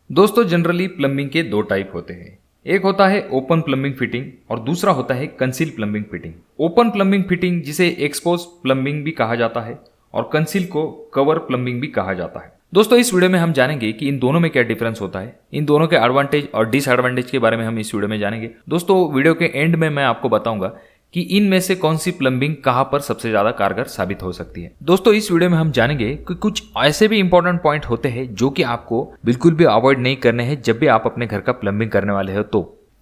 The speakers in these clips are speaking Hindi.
दोस्तों जनरली प्लम्बिंग के दो टाइप होते हैं। एक होता है ओपन प्लम्बिंग फिटिंग और दूसरा होता है conceal plumbing fitting. Open plumbing fitting जिसे एक्सपोज प्लम्बिंग भी कहा जाता है और कंसील को कवर प्लम्बिंग भी कहा जाता है। दोस्तों इस वीडियो में हम जानेंगे कि इन दोनों में क्या डिफरेंस होता है, इन दोनों के एडवांटेज और डिसएडवांटेज के बारे में हम इस वीडियो में जानेंगे। दोस्तों वीडियो के एंड में मैं आपको बताऊंगा कि इनमें से कौन सी प्लम्बिंग कहां पर सबसे ज्यादा कारगर साबित हो सकती है। दोस्तों इस वीडियो में हम जानेंगे कि कुछ ऐसे भी इंपॉर्टेंट पॉइंट होते हैं जो कि आपको बिल्कुल भी अवॉइड नहीं करने हैं जब भी आप अपने घर का प्लम्बिंग करने वाले हो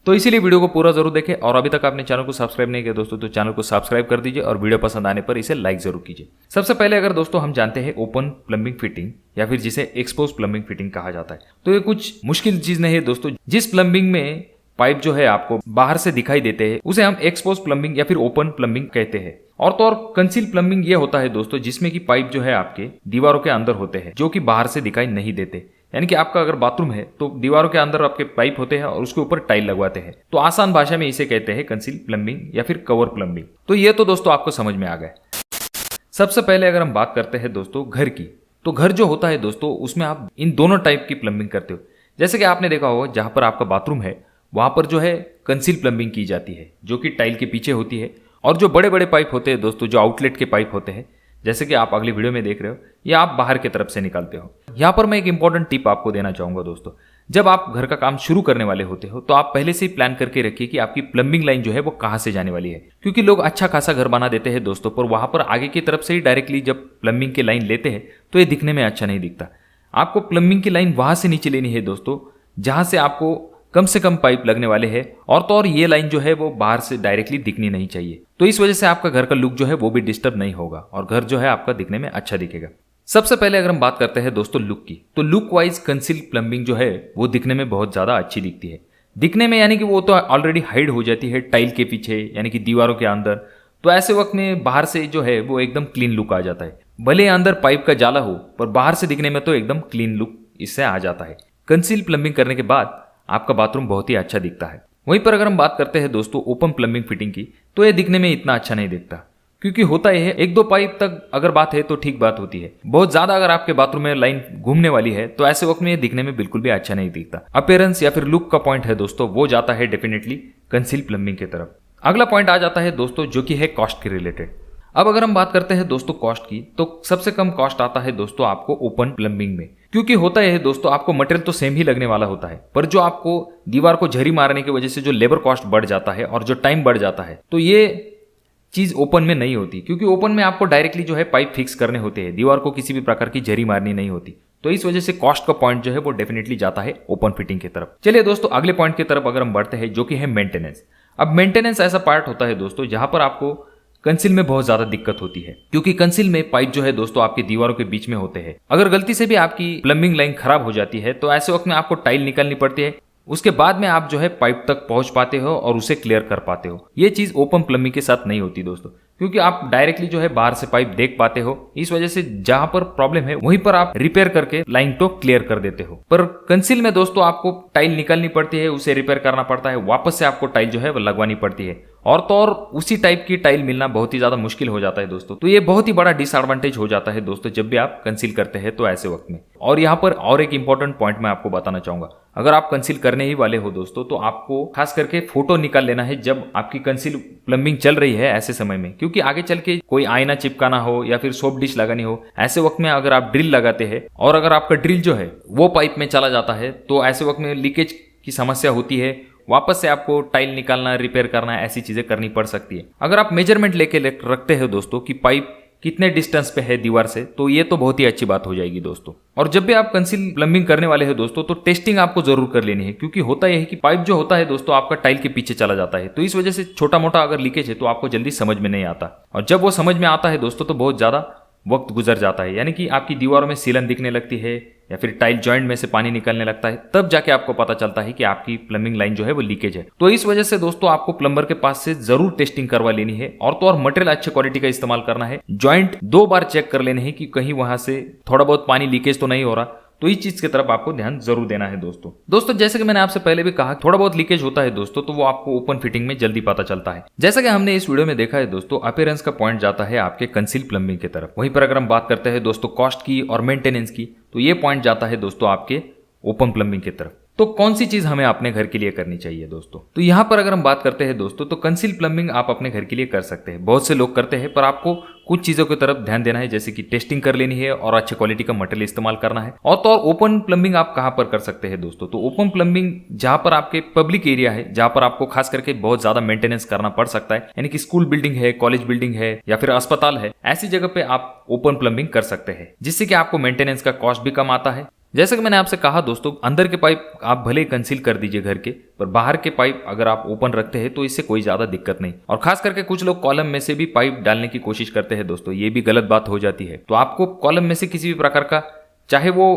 तो इसीलिए वीडियो को पूरा जरूर देखें। और अभी तक आपने चैनल को सब्सक्राइब नहीं किया दोस्तों तो चैनल को सब्सक्राइब कर दीजिए और वीडियो पसंद आने पर इसे लाइक जरूर कीजिए। सबसे पहले अगर दोस्तों हम जानते हैं ओपन प्लम्बिंग फिटिंग या फिर जिसे एक्सपोज प्लम्बिंग फिटिंग कहा जाता है, तो ये कुछ मुश्किल चीज नहीं है दोस्तों। जिस प्लम्बिंग में पाइप जो है आपको बाहर से दिखाई देते हैं उसे हम एक्सपोज प्लम्बिंग या फिर ओपन प्लम्बिंग कहते हैं। और तो और कंसील प्लम्बिंग ये होता है दोस्तों जिसमें कि पाइप जो है आपके दीवारों के अंदर होते हैं जो कि बाहर से दिखाई नहीं देते। यानी कि आपका अगर बाथरूम है तो दीवारों के अंदर आपके पाइप होते हैं और उसके ऊपर टाइल लगवाते हैं, तो आसान भाषा में इसे कहते हैं कंसील प्लम्बिंग या फिर कवर प्लम्बिंग। तो ये तो दोस्तों आपको समझ में आ गया। सबसे पहले अगर हम बात करते हैं दोस्तों घर की, तो घर जो होता है दोस्तों उसमें आप इन दोनों टाइप की प्लम्बिंग करते हो। जैसे कि आपने देखा होगा जहां पर आपका बाथरूम है वहां पर जो है कंसील प्लम्बिंग की जाती है जो कि टाइल के पीछे होती है। और जो बड़े बड़े पाइप होते हैं दोस्तों, जो आउटलेट के पाइप होते हैं जैसे कि आप अगली वीडियो में देख रहे हो, ये आप बाहर की तरफ से निकालते हो। यहाँ पर मैं एक इंपॉर्टेंट टिप आपको देना चाहूंगा दोस्तों, जब आप घर का काम शुरू करने वाले होते हो तो आप पहले से ही प्लान करके रखिए कि आपकी प्लम्बिंग लाइन जो है वो कहाँ से जाने वाली है। क्योंकि लोग अच्छा खासा घर बना देते हैं दोस्तों, पर वहां पर आगे की तरफ से ही डायरेक्टली जब प्लम्बिंग की लाइन लेते हैं तो ये दिखने में अच्छा नहीं दिखता। आपको प्लम्बिंग की लाइन वहां से नीचे लेनी है दोस्तों जहां से आपको कम से कम पाइप लगने वाले हैं। और तो और ये लाइन जो है वो बाहर से डायरेक्टली दिखनी नहीं चाहिए, तो इस वजह से आपका घर का लुक जो है वो भी डिस्टर्ब नहीं होगा और घर जो है आपका दिखने में अच्छा दिखेगा। सबसे पहले अगर हम बात करते हैं दोस्तों लुक की, तो लुक वाइज कंसील प्लम्बिंग जो है वो दिखने में बहुत ज्यादा अच्छी दिखती है। दिखने में यानी कि वो तो ऑलरेडी हाइड हो जाती है टाइल के पीछे यानी कि दीवारों के अंदर, तो ऐसे वक्त में बाहर से जो है वो एकदम क्लीन लुक आ जाता है। भले अंदर पाइप का जाला हो पर बाहर से दिखने में तो एकदम क्लीन लुक इससे आ जाता है। कंसील प्लम्बिंग करने के बाद आपका बाथरूम बहुत ही अच्छा दिखता है। वहीं पर अगर हम बात करते हैं दोस्तों ओपन प्लम्बिंग फिटिंग की, तो ये दिखने में इतना अच्छा नहीं दिखता। क्योंकि होता यह है एक दो पाइप तक अगर बात है तो ठीक बात होती है, बहुत ज्यादा अगर आपके बाथरूम में लाइन घूमने वाली है तो ऐसे वक्त में ये दिखने में बिल्कुल भी अच्छा नहीं दिखता। अपीयरेंस या फिर लुक का पॉइंट है दोस्तों वो जाता है डेफिनेटली कंसील प्लम्बिंग की तरफ। अगला पॉइंट आ जाता है दोस्तों जो कि है कॉस्ट के रिलेटेड। अब अगर हम बात करते हैं दोस्तों कॉस्ट की, तो सबसे कम कॉस्ट आता है दोस्तों आपको ओपन प्लम्बिंग में। क्योंकि होता यह है दोस्तों आपको मटेरियल तो सेम ही लगने वाला होता है, पर जो आपको दीवार को झरी मारने की वजह से जो लेबर कॉस्ट बढ़ जाता है और जो टाइम बढ़ जाता है, तो ये चीज ओपन में नहीं होती। क्योंकि ओपन में आपको डायरेक्टली जो है पाइप फिक्स करने होते हैं, दीवार को किसी भी प्रकार की झरी मारनी नहीं होती। तो इस वजह से कॉस्ट का पॉइंट जो है वो डेफिनेटली जाता है ओपन फिटिंग की तरफ। चलिए दोस्तों अगले पॉइंट की तरफ अगर हम बढ़ते हैं जो कि है मेंटेनेंस। अब मेंटेनेंस ऐसा पार्ट होता है दोस्तों जहां पर आपको कंसील में बहुत ज्यादा दिक्कत होती है। क्योंकि कंसील में पाइप जो है दोस्तों आपकी दीवारों के बीच में होते हैं। अगर गलती से भी आपकी प्लम्बिंग लाइन खराब हो जाती है तो ऐसे वक्त में आपको टाइल निकालनी पड़ती है, उसके बाद में आप जो है पाइप तक पहुंच पाते हो और उसे क्लियर कर पाते हो। ये चीज ओपन प्लम्बिंग के साथ नहीं होती दोस्तों, क्योंकि आप डायरेक्टली जो है बाहर से पाइप देख पाते हो। इस वजह से जहां पर प्रॉब्लम है वहीं पर आप रिपेयर करके लाइन को क्लियर कर देते हो। पर कंसील में दोस्तों आपको टाइल निकालनी पड़ती है, उसे रिपेयर करना पड़ता है, वापस से आपको टाइल जो है वो लगवानी पड़ती है। और तो और उसी टाइप की टाइल मिलना बहुत ही ज्यादा मुश्किल हो जाता है दोस्तों। तो ये बहुत ही बड़ा डिसएडवांटेज हो जाता है दोस्तों जब भी आप कंसील करते हैं तो ऐसे वक्त में। और यहाँ पर और एक इंपॉर्टेंट पॉइंट मैं आपको बताना चाहूंगा, अगर आप कंसील करने ही वाले हो दोस्तों तो आपको खास करके फोटो निकाल लेना है जब आपकी कंसील प्लम्बिंग चल रही है ऐसे समय में। क्योंकि आगे चल के कोई आईना चिपकाना हो या फिर सोप डिश लगानी हो, ऐसे वक्त में अगर आप ड्रिल लगाते हैं और अगर आपका ड्रिल जो है वो पाइप में चला जाता है तो ऐसे वक्त में लीकेज की समस्या होती है। वापस से आपको टाइल निकालना, रिपेयर करना, ऐसी चीजें करनी पड़ सकती है। अगर आप मेजरमेंट लेके रखते हो दोस्तों कि पाइप कितने डिस्टेंस पे है दीवार से, तो ये तो बहुत ही अच्छी बात हो जाएगी दोस्तों। और जब भी आप कंसील प्लम्बिंग करने वाले हो दोस्तों तो टेस्टिंग आपको जरूर कर लेनी है। क्योंकि होता यह है कि पाइप जो होता है दोस्तों आपका टाइल के पीछे चला जाता है, तो इस वजह से छोटा मोटा अगर लीकेज है तो आपको जल्दी समझ में नहीं आता। और जब वो समझ में आता है दोस्तों तो बहुत ज्यादा वक्त गुजर जाता है, यानी कि आपकी दीवारों में सीलन दिखने लगती है या फिर टाइल जॉइंट में से पानी निकलने लगता है, तब जाके आपको पता चलता है कि आपकी प्लम्बिंग लाइन जो है वो लीकेज है। तो इस वजह से दोस्तों आपको प्लम्बर के पास से जरूर टेस्टिंग करवा लेनी है। और तो और मटेरियल अच्छे क्वालिटी का इस्तेमाल करना है। जॉइंट 2 बार चेक कर लेने हैं कि कहीं वहां से थोड़ा बहुत पानी लीकेज तो नहीं हो रहा। तो इस चीज की तरफ आपको ध्यान जरूर देना है दोस्तों जैसे कि मैंने आपसे पहले भी कहा, थोड़ा बहुत लीकेज होता है दोस्तों तो वो आपको ओपन फिटिंग में जल्दी पता चलता है। जैसा कि हमने इस वीडियो में देखा है दोस्तों, अपीयरेंस का पॉइंट जाता है आपके कंसील प्लम्बिंग की तरफ। वहीं पर अगर हम बात करते हैं दोस्तों कॉस्ट की और मेंटेनेंस की, तो ये पॉइंट जाता है दोस्तों आपके ओपन प्लम्बिंग की तरफ। तो कौन सी चीज हमें अपने घर के लिए करनी चाहिए दोस्तों? तो यहाँ पर अगर हम बात करते हैं दोस्तों, तो कंसील प्लम्बिंग आप अपने घर के लिए कर सकते हैं। बहुत से लोग करते हैं, पर आपको कुछ चीजों की तरफ ध्यान देना है, जैसे कि टेस्टिंग कर लेनी है और अच्छे क्वालिटी का मटेरियल इस्तेमाल करना है। और तो और ओपन प्लम्बिंग आप कहाँ पर कर सकते हैं दोस्तों? तो ओपन प्लम्बिंग जहां पर आपके पब्लिक एरिया है, जहां पर आपको खास करके बहुत ज्यादा मेंटेनेंस करना पड़ सकता है, यानी कि स्कूल बिल्डिंग है, कॉलेज बिल्डिंग है या फिर अस्पताल है, ऐसी जगह पे आप ओपन प्लम्बिंग कर सकते हैं, जिससे कि आपको मेंटेनेंस का कॉस्ट भी कम आता है। जैसे कि मैंने आपसे कहा दोस्तों, अंदर के पाइप आप भले ही कंसील कर दीजिए घर के, पर बाहर के पाइप अगर आप ओपन रखते हैं तो इससे कोई ज्यादा दिक्कत नहीं। और खास करके कुछ लोग कॉलम में से भी पाइप डालने की कोशिश करते हैं दोस्तों, ये भी गलत बात हो जाती है। तो आपको कॉलम में से किसी भी प्रकार का, चाहे वो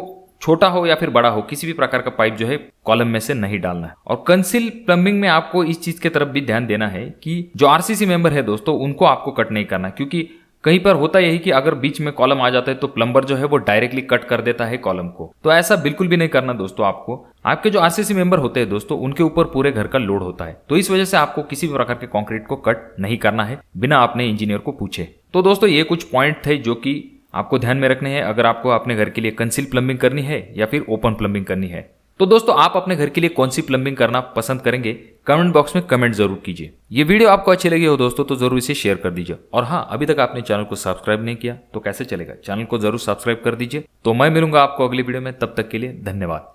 छोटा हो या फिर बड़ा हो, किसी भी प्रकार का पाइप जो है कॉलम में से नहीं डालना है। और कंसील प्लम्बिंग में आपको इस चीज की तरफ भी ध्यान देना है कि जो आरसीसी मेंबर है दोस्तों, उनको आपको कट नहीं करना, क्योंकि कहीं पर होता यही कि अगर बीच में कॉलम आ जाता है तो प्लम्बर जो है वो डायरेक्टली कट कर देता है कॉलम को। तो ऐसा बिल्कुल भी नहीं करना दोस्तों। आपको आपके जो आरसीसी मेंबर होते हैं दोस्तों, उनके ऊपर पूरे घर का लोड होता है, तो इस वजह से आपको किसी भी प्रकार के कंक्रीट को कट नहीं करना है बिना अपने इंजीनियर को पूछे। तो दोस्तों ये कुछ पॉइंट थे जो कि आपको ध्यान में रखने हैं अगर आपको अपने घर के लिए कंसील प्लम्बिंग करनी है या फिर ओपन प्लम्बिंग करनी है। तो दोस्तों आप अपने घर के लिए कौन सी प्लम्बिंग करना पसंद करेंगे, कमेंट बॉक्स में कमेंट जरूर कीजिए। ये वीडियो आपको अच्छी लगी हो दोस्तों तो जरूर इसे शेयर कर दीजिए। और हाँ, अभी तक आपने चैनल को सब्सक्राइब नहीं किया तो कैसे चलेगा, चैनल को जरूर सब्सक्राइब कर दीजिए। तो मैं मिलूंगा आपको अगली वीडियो में, तब तक के लिए धन्यवाद।